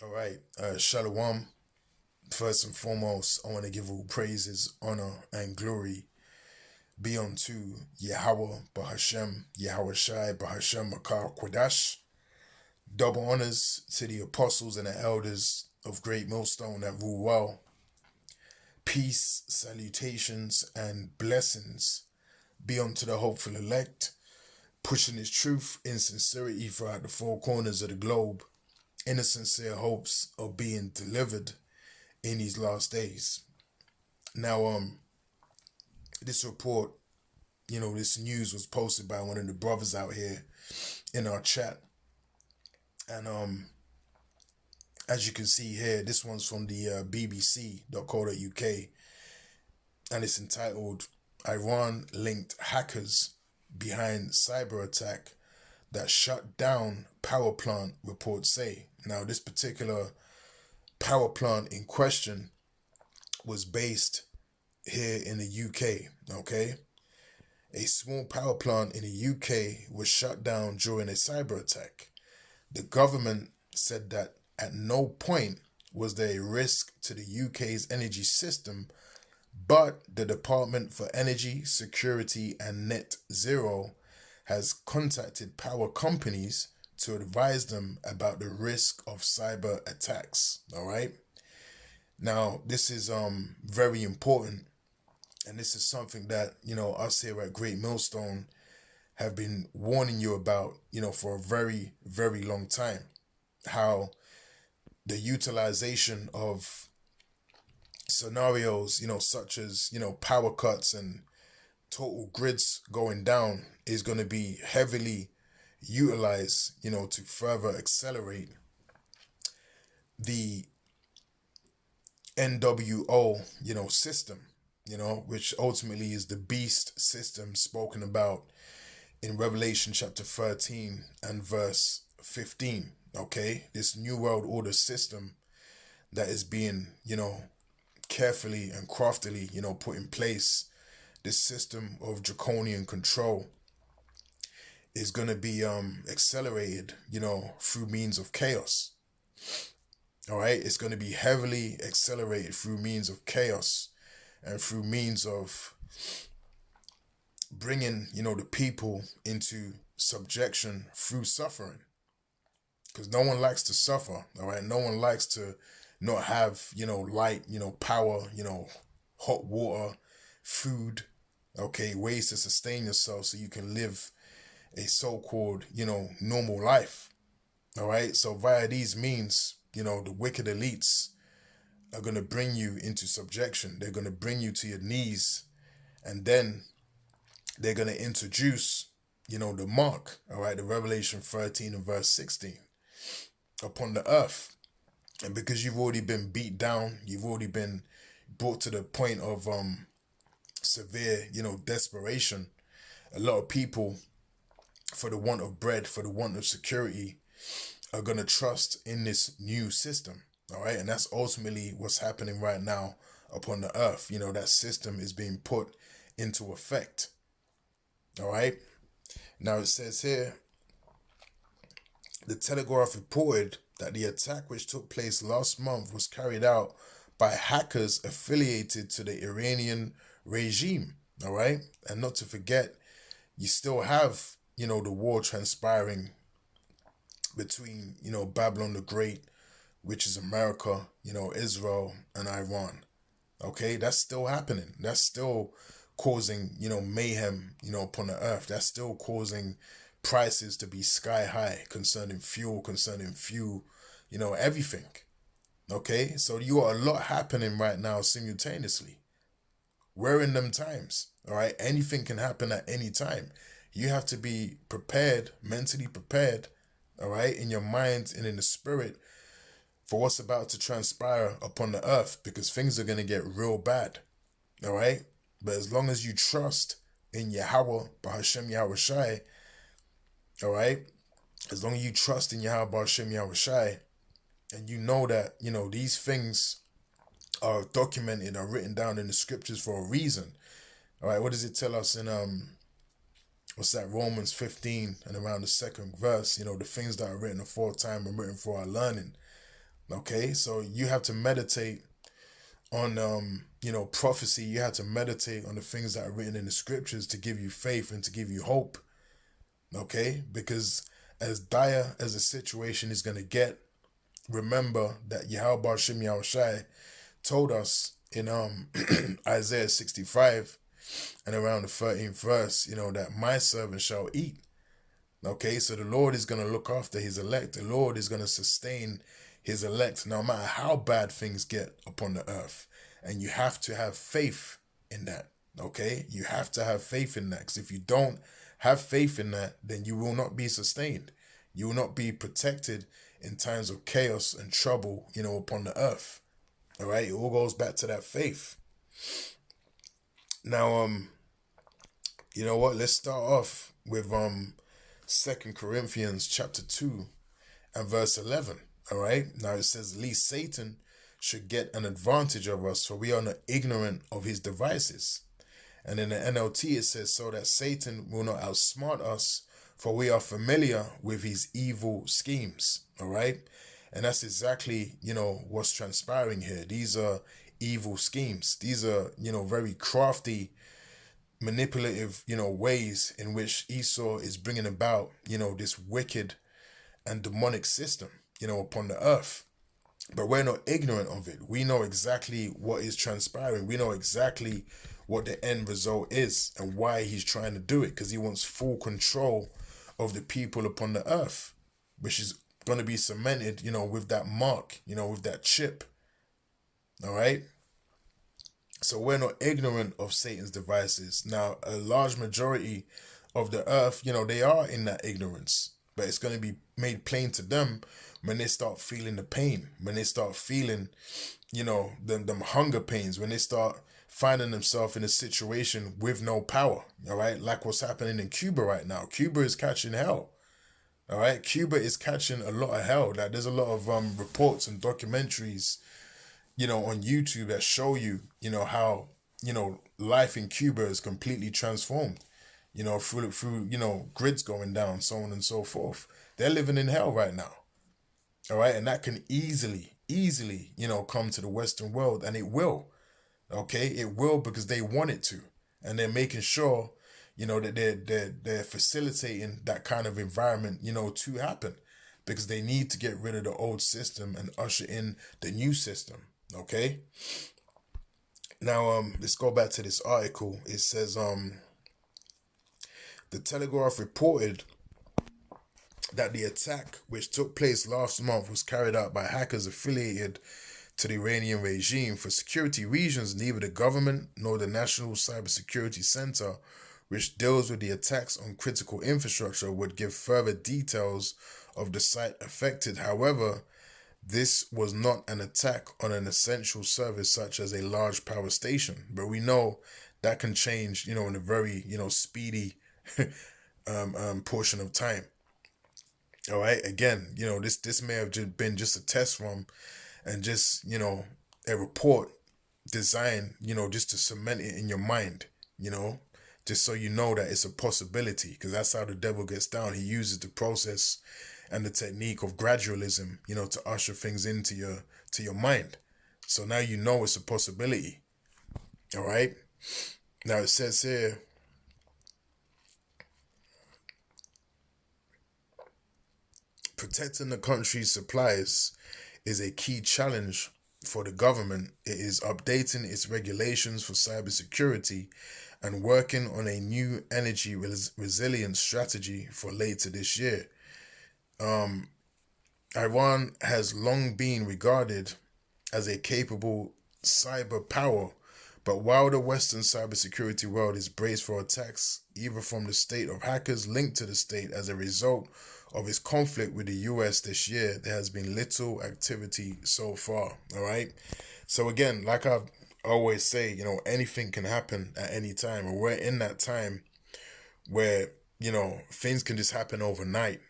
All right, Shalom. First and foremost, I want to give all praises, honor, and glory be unto Yahweh, Bahashem, Yahweh Shai, Bahashem, Makar, Kwadash. Double honors to the apostles and the elders of Great Millstone that rule well. Peace, salutations, and blessings be unto the hopeful elect, pushing his truth in sincerity throughout the four corners of the globe, in the sincere hopes of being delivered in these last days. Now, this report, this news was posted by one of the brothers out here in our chat. And as you can see here, this one's from the bbc.co.uk, and it's entitled Iran-linked hackers behind cyber attack that shut down power plant, reports say. Now, this particular power plant in question was based here in the UK, okay? A small power plant in the UK was shut down during a cyber attack. The government said that at no point was there a risk to the UK's energy system, but the Department for Energy, Security and Net Zero has contacted power companies to advise them about the risk of cyber attacks. All right. Now, this is very important, and this is something that us here at Great Millstone have been warning you about, for a very, very long time. How the utilization of scenarios, such as power cuts and total grids going down is going to be heavily utilized, to further accelerate the NWO, system, which ultimately is the beast system spoken about in Revelation chapter 13 and verse 15. Okay, this New World Order system that is being, carefully and craftily, put in place. This system of draconian control is going to be accelerated, through means of chaos. All right, it's going to be heavily accelerated through means of chaos and through means of bringing, the people into subjection through suffering. Because no one likes to suffer, all right? No one likes to not have, light, power, hot water, food, okay, ways to sustain yourself so you can live a so-called, normal life, all right? So via these means, the wicked elites are going to bring you into subjection. They're going to bring you to your knees, and then they're going to introduce, the mark, all right, the Revelation 13 and verse 16 upon the earth. And because you've already been beat down, you've already been brought to the point of severe, desperation, a lot of people, for the want of bread, for the want of security, are going to trust in this new system, all right? And that's ultimately what's happening right now upon the earth. That system is being put into effect, all right? Now it says here, the Telegraph reported that the attack, which took place last month, was carried out by hackers affiliated to the Iranian regime, all right? And not to forget, you still have, the war transpiring between, Babylon the Great, which is America, Israel and Iran. Okay, that's still happening. That's still causing, mayhem, upon the earth. That's still causing prices to be sky high concerning fuel, everything. Okay, so you got a lot happening right now simultaneously. We're in them times, all right? Anything can happen at any time. You have to be prepared, mentally prepared, all right, in your mind and in the spirit for what's about to transpire upon the earth, because things are going to get real bad, all right? But as long as you trust in Yahweh, Bahashem Yahweh Shai, all right? As long as you trust in Yahweh, Bahashem Yahweh Shai, and you know that, these things are documented, are written down in the scriptures for a reason, all right? What does it tell us in what's that, Romans 15 and around the second verse? The things that are written aforetime are written for our learning. Okay, so you have to meditate on prophecy. You have to meditate on the things that are written in the scriptures to give you faith and to give you hope. Okay, because as dire as the situation is going to get, remember that Yahweh Hashem Yahushai told us in Isaiah 65 and around the 13th verse, that my servant shall eat. Okay, so the Lord is going to look after his elect. The Lord is going to sustain his elect no matter how bad things get upon the earth. And you have to have faith in that. Okay, you have to have faith in that, because if you don't have faith in that, then you will not be sustained. You will not be protected in times of chaos and trouble, upon the earth. All right, it all goes back to that faith. Now, you know what? Let's start off with 2 Corinthians chapter 2 and verse 11. All right, now it says, "Lest Satan should get an advantage of us, for we are not ignorant of his devices." And in the NLT it says, "So that Satan will not outsmart us, for we are familiar with his evil schemes." All right, and that's exactly what's transpiring here. These are evil schemes. These are very crafty, manipulative ways in which Esau is bringing about this wicked and demonic system upon the earth. But we're not ignorant of it. We know exactly what is transpiring. We know exactly what the end result is and why he's trying to do it, because he wants full control of the people upon the earth, which is going to be cemented with that mark, with that chip. All right, so we're not ignorant of Satan's devices. Now, a large majority of the earth, they are in that ignorance, but it's going to be made plain to them when they start feeling the pain, when they start feeling, them hunger pains, when they start finding themselves in a situation with no power. All right, like what's happening in Cuba right now. Cuba is catching hell. All right, Cuba is catching a lot of hell. Like, there's a lot of reports and documentaries on YouTube that show you, how, life in Cuba is completely transformed, through grids going down, so on and so forth. They're living in hell right now. All right. And that can easily, come to the Western world, and it will. Okay. It will, because they want it to. And they're making sure, that they're facilitating that kind of environment, to happen, because they need to get rid of the old system and usher in the new system. Okay. Now, let's go back to this article. It says, the Telegraph reported that the attack, which took place last month, was carried out by hackers affiliated to the Iranian regime. For security reasons, neither the government nor the National Cybersecurity Center, which deals with the attacks on critical infrastructure, would give further details of the site affected. However, this was not an attack on an essential service such as a large power station, but we know that can change, in a very, speedy portion of time. All right. Again, this may have been just a test run and just, a report designed, just to cement it in your mind, just so you know that it's a possibility, because that's how the devil gets down. He uses the process and the technique of gradualism, to usher things into your mind. So now it's a possibility. All right. Now it says here, protecting the country's supplies is a key challenge for the government. It is updating its regulations for cybersecurity and working on a new energy resilience strategy for later this year. Iran has long been regarded as a capable cyber power, but while the Western cybersecurity world is braced for attacks, either from the state or hackers linked to the state as a result of its conflict with the US this year, there has been little activity so far. All right. So again, like I always say, anything can happen at any time. And we're in that time where, things can just happen overnight.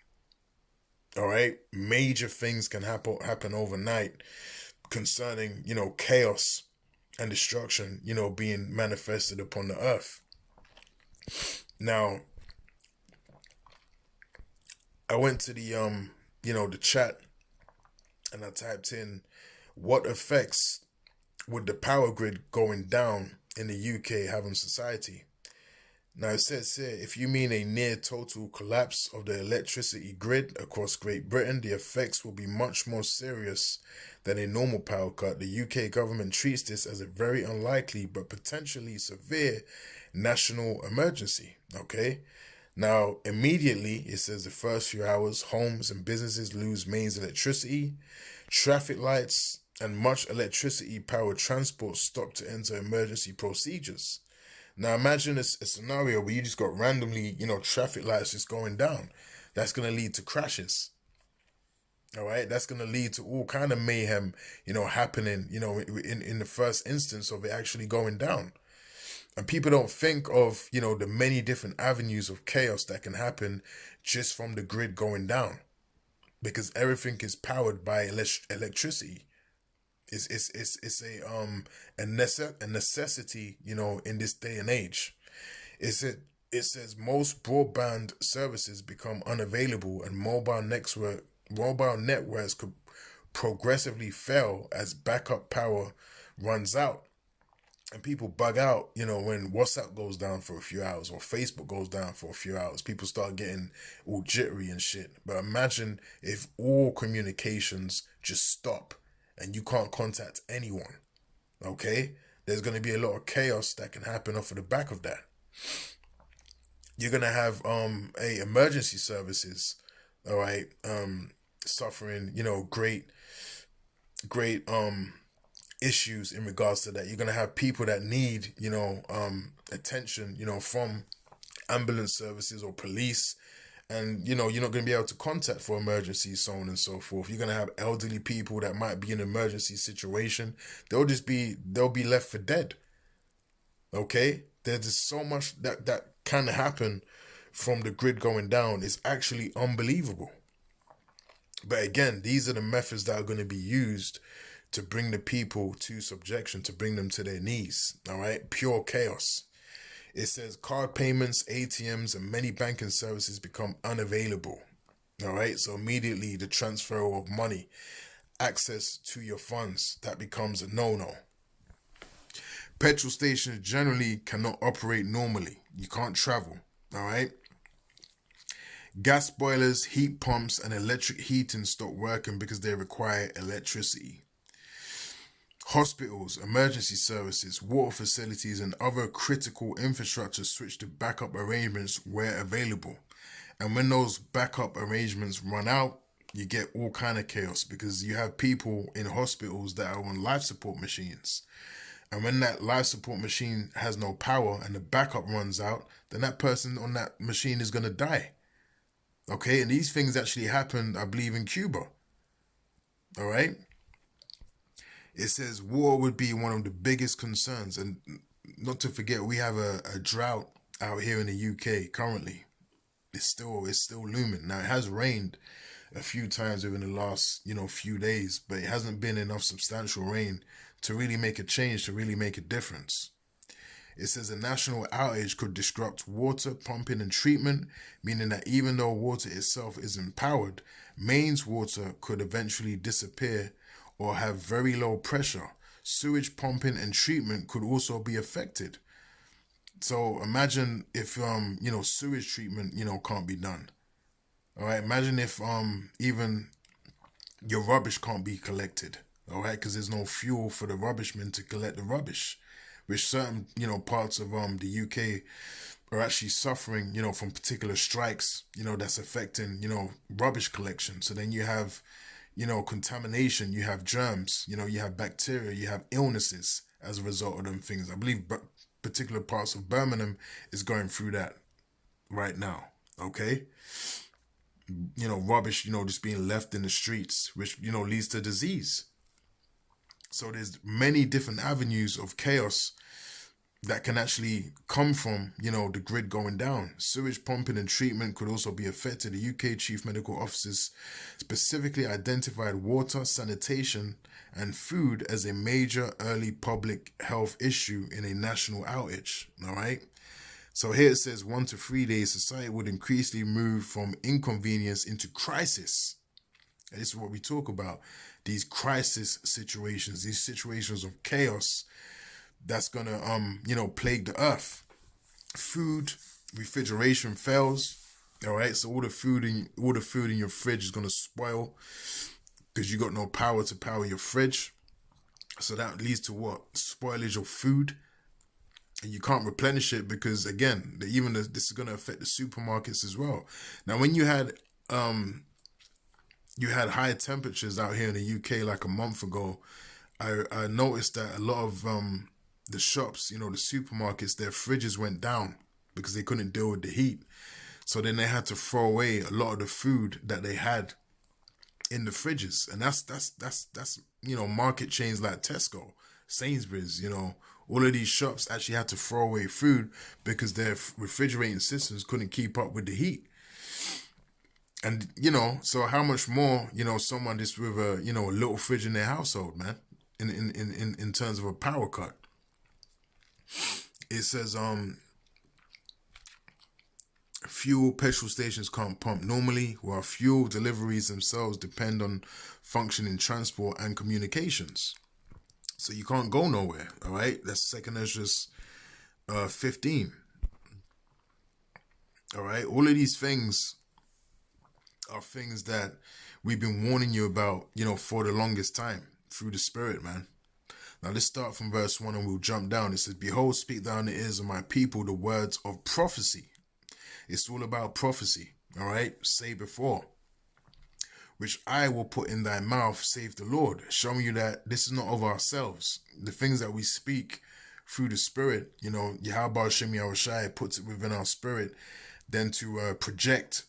All right. Major things can happen overnight concerning, chaos and destruction, being manifested upon the earth. Now, I went to the, the chat and I typed in what effects would the power grid going down in the UK have on society. Now it says here, if you mean a near total collapse of the electricity grid across Great Britain, the effects will be much more serious than a normal power cut. The UK government treats this as a very unlikely but potentially severe national emergency. Okay? Now, immediately, it says the first few hours, homes and businesses lose mains electricity, traffic lights, and much electricity powered transport stop to enter emergency procedures. Now imagine a scenario where you just got randomly, traffic lights just going down. That's going to lead to crashes. All right. That's going to lead to all kind of mayhem, happening, in the first instance of it actually going down. And people don't think of, the many different avenues of chaos that can happen just from the grid going down, because everything is powered by electricity. It's a necessity, in this day and age. It says most broadband services become unavailable and mobile networks could progressively fail as backup power runs out. And people bug out, when WhatsApp goes down for a few hours or Facebook goes down for a few hours. People start getting all jittery and shit. But imagine if all communications just stop and you can't contact anyone, okay? There's going to be a lot of chaos that can happen off of the back of that. You're going to have emergency services, all right, suffering, great issues in regards to that. You're going to have people that need, attention, from ambulance services or police. And, you're not going to be able to contact for emergencies, so on and so forth. You're going to have elderly people that might be in an emergency situation. They'll be left for dead. Okay? There's just so much that can happen from the grid going down. It's actually unbelievable. But again, these are the methods that are going to be used to bring the people to subjection, to bring them to their knees. All right? Pure chaos. It says card payments, ATMs, and many banking services become unavailable. All right, so immediately the transfer of money, access to your funds, that becomes a no-no. Petrol stations generally cannot operate normally. You can't travel. All right. Gas boilers, heat pumps, and electric heating stop working because they require electricity. Hospitals, emergency services, water facilities, and other critical infrastructure switch to backup arrangements where available. And when those backup arrangements run out, you get all kind of chaos because you have people in hospitals that are on life support machines. And when that life support machine has no power and the backup runs out, then that person on that machine is going to die. Okay, and these things actually happened, I believe, in Cuba. All right. It says war would be one of the biggest concerns. And not to forget, we have a drought out here in the UK currently. It's still looming. Now, it has rained a few times within the last, few days, but it hasn't been enough substantial rain to really make a change, to really make a difference. It says a national outage could disrupt water pumping and treatment, meaning that even though water itself isn't powered, mains water could eventually disappear or have very low pressure. Sewage pumping and treatment could also be affected. So imagine if, sewage treatment, can't be done. All right. Imagine if, even your rubbish can't be collected. All right. Because there's no fuel for the rubbish men to collect the rubbish, which certain, parts of, the UK are actually suffering, from particular strikes, that's affecting, rubbish collection. So then you have, contamination, you have germs, you have bacteria, you have illnesses as a result of them things. I believe particular parts of Birmingham is going through that right now. Okay. Rubbish, just being left in the streets, which, leads to disease. So there's many different avenues of chaos that can actually come from, the grid going down. Sewage pumping and treatment could also be affected. The UK Chief Medical Officers specifically identified water, sanitation, and food as a major early public health issue in a national outage. All right. So here it says 1 to 3 days, society would increasingly move from inconvenience into crisis. And this is what we talk about. These crisis situations, these situations of chaos that's gonna plague the earth. Food refrigeration fails. All right, so all the food in your fridge is gonna spoil because you got no power to power your fridge. So that leads to what? Spoilage of food. And you can't replenish it because, again, this is going to affect the supermarkets as well. Now, when you had high temperatures out here in the UK like a month ago, I noticed that a lot of the shops, the supermarkets, their fridges went down because they couldn't deal with the heat. So then they had to throw away a lot of the food that they had in the fridges. And that's market chains like Tesco, Sainsbury's, all of these shops actually had to throw away food because their refrigerating systems couldn't keep up with the heat. And, so how much more, someone just with a little fridge in their household, man, in terms of a power cut. It says, fuel petrol stations can't pump normally, while fuel deliveries themselves depend on functioning transport and communications. So you can't go nowhere, all right? That's 2 Esdras 15. All right? All of these things are things that we've been warning you about, for the longest time through the Spirit, man. Now let's start from verse 1 and we'll jump down. It says, "Behold, speak thou in the ears of my people the words of prophecy." It's all about prophecy, all right? Say before, "which I will put in thy mouth, saith the Lord," showing you that this is not of ourselves. The things that we speak through the Spirit, Yahweh Shem Yahushai puts it within our spirit, then to project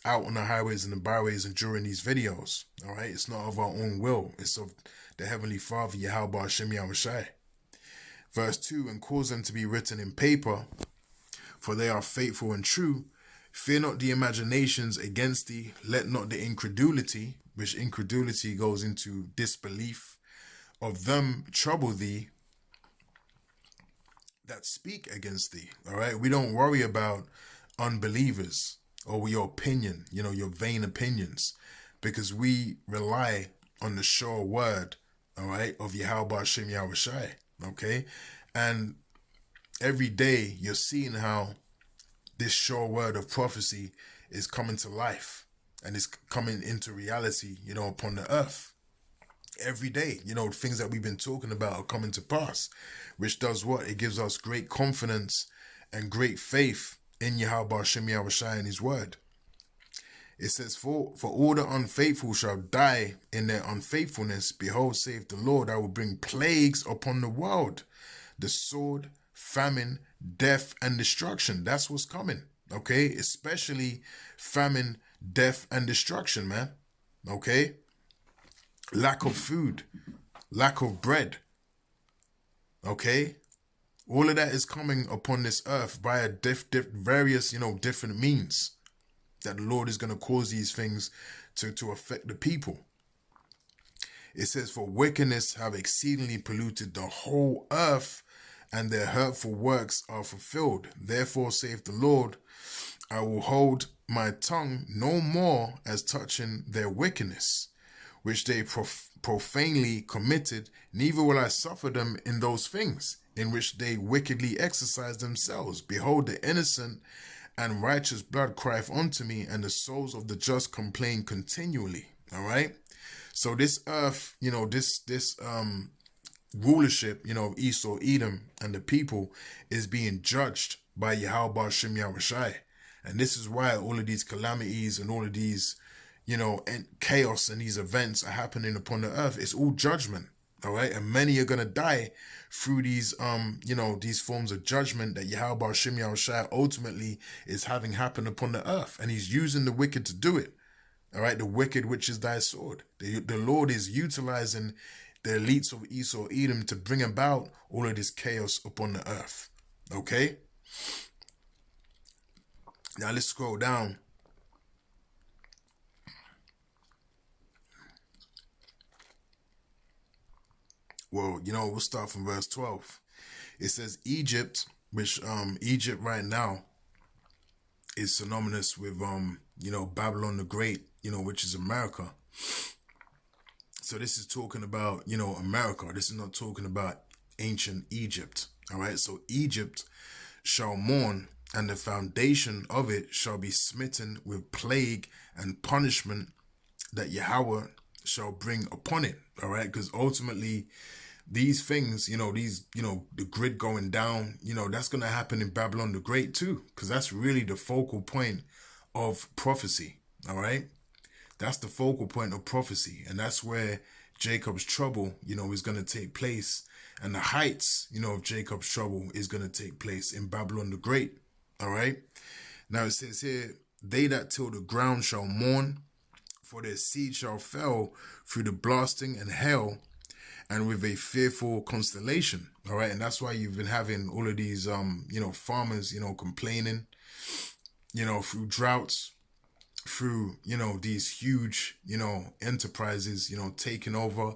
out on the highways and the byways and during these videos, all right? It's not of our own will. It's of the Heavenly Father, Yahweh Shem Yahushai. Verse 2, "and cause them to be written in paper, for they are faithful and true. Fear not the imaginations against thee, let not the incredulity," which incredulity goes into disbelief, "of them trouble thee that speak against thee." All right, we don't worry about unbelievers or your opinion, your vain opinions, because we rely on the sure word, all right, of Yahweh Shem Yahushai, okay? And every day you're seeing how this sure word of prophecy is coming to life and is coming into reality, upon the earth. Every day, things that we've been talking about are coming to pass, which does what? It gives us great confidence and great faith in Yahweh Shem Yahushai and his word. It says, for all the unfaithful shall die in their unfaithfulness. Behold, saith the Lord, I will bring plagues upon the world, the sword, famine, death, and destruction. That's what's coming, okay? Especially famine, death, and destruction, man, okay? Lack of food, lack of bread, okay? All of that is coming upon this earth by various, different means that the Lord is going to cause these things to affect the people. It says, "For wickedness have exceedingly polluted the whole earth, and their hurtful works are fulfilled. Therefore, saith the Lord, I will hold my tongue no more as touching their wickedness, which they profanely committed, neither will I suffer them in those things in which they wickedly exercise themselves. Behold, the innocent and righteous blood crieth unto me, and the souls of the just complain continually." All right? So this earth, this rulership, of Esau, Edom, and the people is being judged by Yahweh Shem Yahushai. And this is why all of these calamities and all of these, and chaos and these events are happening upon the earth. It's all judgment, all right? And many are going to die through these, these forms of judgment that Yahweh Shem Yahushai ultimately is having happen upon the earth. And he's using the wicked to do it, all right? The wicked, which is thy sword. The Lord is utilizing the elites of Esau, Edom to bring about all of this chaos upon the earth, okay? Now let's scroll down. Well, we'll start from verse 12. It says Egypt, which Egypt right now is synonymous with, Babylon the Great, which is America. So this is talking about, America. This is not talking about ancient Egypt. All right. So Egypt shall mourn, and the foundation of it shall be smitten with plague and punishment that Yahweh shall bring upon it. All right. Because ultimately, these things, the grid going down, that's going to happen in Babylon the Great too, because that's really the focal point of prophecy. All right. That's the focal point of prophecy. And that's where Jacob's trouble, is going to take place. And the heights, of Jacob's trouble is going to take place in Babylon the Great. All right. Now it says here, they that till the ground shall mourn, for their seed shall fell through the blasting and hail, and with a fearful constellation. All right. And that's why you've been having all of these, farmers, complaining, through droughts, through, these huge, enterprises, taking over.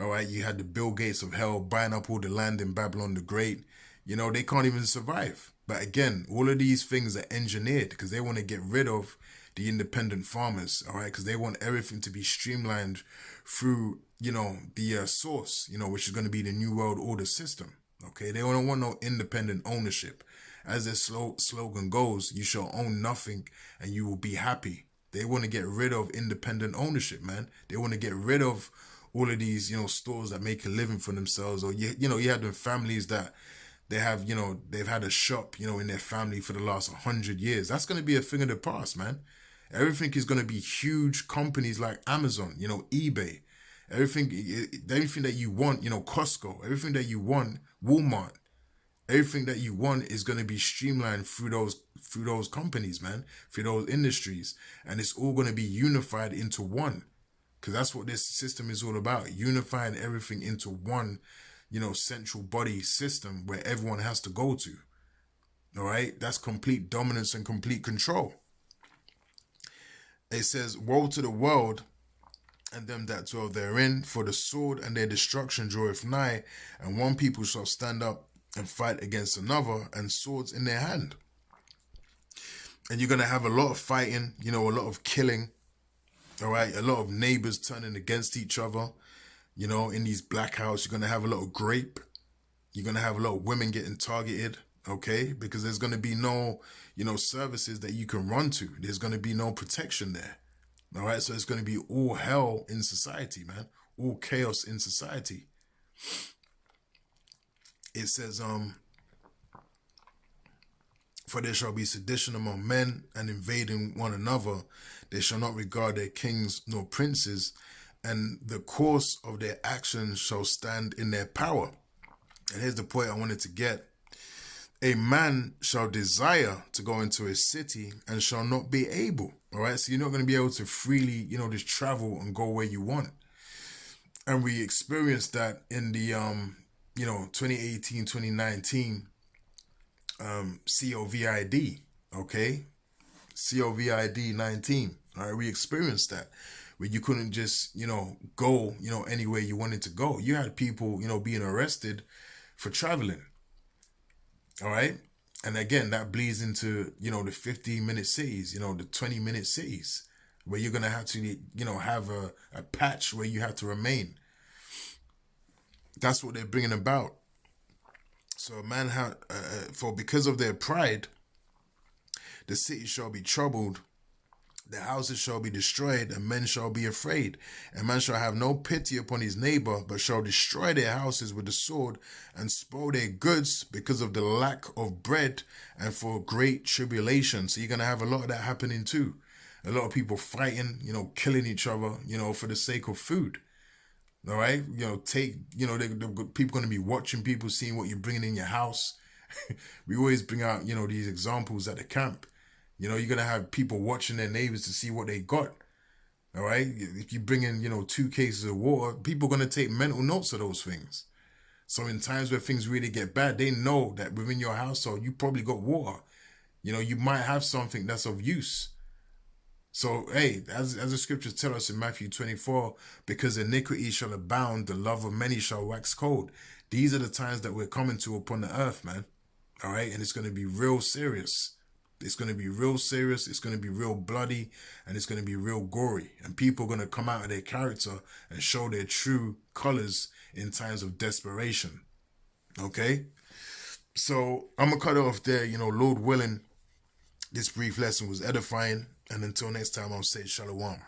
All right. You had the Bill Gates of hell buying up all the land in Babylon the Great. They can't even survive. But again, all of these things are engineered because they want to get rid of the independent farmers. All right. Because they want everything to be streamlined through, the source, which is going to be the New World Order system. Okay. They don't want no independent ownership. As their slogan goes, you shall own nothing and you will be happy. They want to get rid of independent ownership, man. They want to get rid of all of these, stores that make a living for themselves. Or, you have them families that they have, they've had a shop, in their family for the last 100 years. That's going to be a thing of the past, man. Everything is going to be huge companies like Amazon, eBay. Everything that you want, Costco. Everything that you want, Walmart. Everything that you want is going to be streamlined through those companies, man, through those industries. And it's all going to be unified into one. Because that's what this system is all about. Unifying everything into one, central body system where everyone has to go to. All right. That's complete dominance and complete control. It says, woe to the world and them that dwell therein, for the sword and their destruction draweth nigh, and one people shall stand up and fight against another, and swords in their hand. And you're going to have a lot of fighting, a lot of killing, all right? A lot of neighbors turning against each other, in these black houses. You're going to have a lot of grape. You're going to have a lot of women getting targeted, okay? Because there's going to be no, services that you can run to. There's going to be no protection there, all right? So it's going to be all hell in society, man. All chaos in society. It says, for there shall be sedition among men, and invading one another. They shall not regard their kings nor princes, and the course of their actions shall stand in their power. And here's the point I wanted to get. A man shall desire to go into a city and shall not be able. All right. So you're not going to be able to freely, just travel and go where you want. And we experienced that in the, 2018, 2019, COVID, okay? COVID 19. All right. We experienced that where you couldn't just, go, anywhere you wanted to go. You had people, being arrested for traveling. All right. And again, that bleeds into, the 15-minute cities, the 20-minute cities where you're going to have to, have a patch where you have to remain. That's what they're bringing about. So man, because of their pride, the city shall be troubled, the houses shall be destroyed, and men shall be afraid. And man shall have no pity upon his neighbor, but shall destroy their houses with the sword, and spoil their goods because of the lack of bread and for great tribulation. So you're going to have a lot of that happening too. A lot of people fighting, killing each other, for the sake of food. All right. People going to be watching people, seeing what you're bringing in your house. We always bring out, these examples at the camp. You're going to have people watching their neighbors to see what they got. All right. If you bring in, 2 cases of water, people are going to take mental notes of those things. So in times where things really get bad, they know that within your household, you probably got water. You might have something that's of use. So, hey, as the scriptures tell us in Matthew 24, because iniquity shall abound, the love of many shall wax cold. These are the times that we're coming to upon the earth, man. All right. And it's going to be real serious. It's going to be real serious. It's going to be real bloody, and it's going to be real gory. And people are going to come out of their character and show their true colors in times of desperation. Okay? So I'm going to cut it off there. Lord willing, this brief lesson was edifying. And until next time, I'll say shalom.